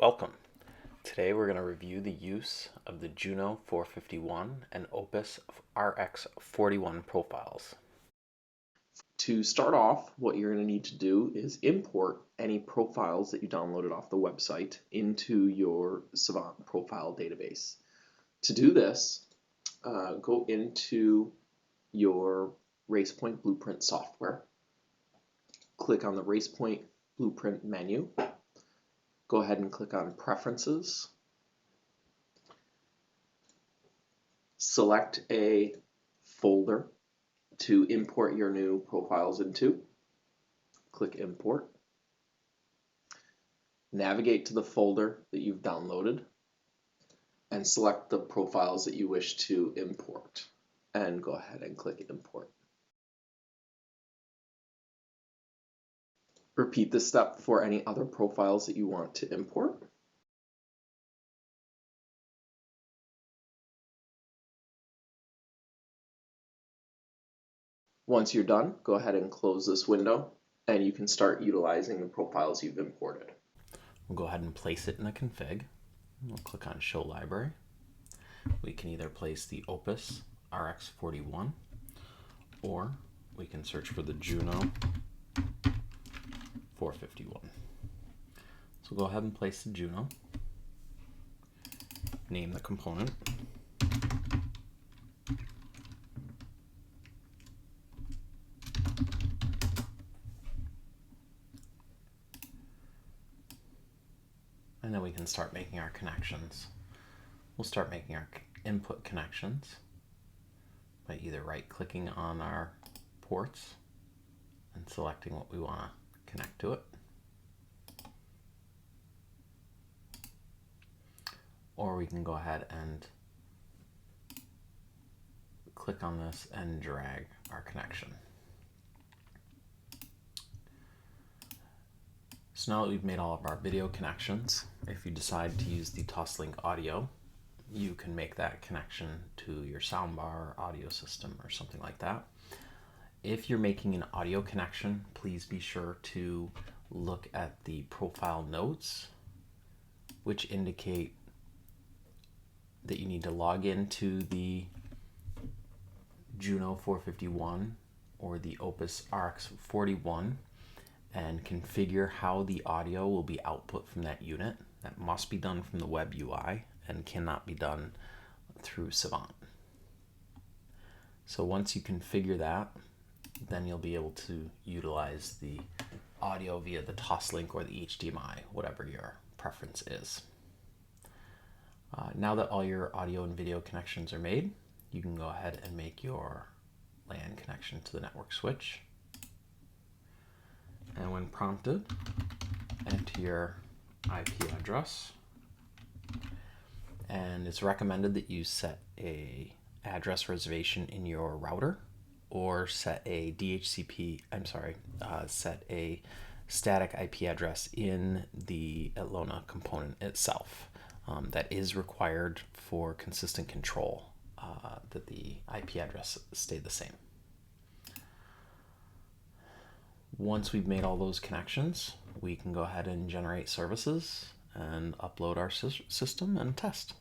Welcome. Today we're going to review the use of the JUNO-451 and AT-OPUS-RX41 profiles. To start off, what you're going to need to do is import any profiles that you downloaded off the website into your Savant profile database. To do this, go into your RacePoint Blueprint software, click on the RacePoint Blueprint menu, go ahead and click on Preferences, select a folder to import your new profiles into, click Import, navigate to the folder that you've downloaded, and select the profiles that you wish to import, and go ahead and click Import. Repeat this step for any other profiles that you want to import. Once you're done, go ahead and close this window, and you can start utilizing the profiles you've imported. We'll go ahead and place it in a config. We'll click on Show Library. We can either place the AT-OPUS-RX41, or we can search for the JUNO-451. So go ahead and place the JUNO, name the component, and then we can start making our connections. We'll start making our input connections by either right-clicking on our ports and selecting what we want to connect to it, or we can go ahead and click on this and drag our connection. So now that we've made all of our video connections, if you decide to use the Toslink audio, you can make that connection to your soundbar, audio system, or something like that. If you're making an audio connection, please be sure to look at the profile notes, which indicate that you need to log into the JUNO-451 or the AT-OPUS-RX41 and configure how the audio will be output from that unit. That must be done from the web UI and cannot be done through Savant. So once you configure that, then you'll be able to utilize the audio via the Toslink or the HDMI, whatever your preference is. Now that all your audio and video connections are made, you can go ahead and make your LAN connection to the network switch. And when prompted, enter your IP address. And it's recommended that you set a address reservation in your router, or set a set a static IP address in the Atlona component itself. That is required for consistent control, that the IP address stay the same. Once we've made all those connections, we can go ahead and generate services and upload our system and test.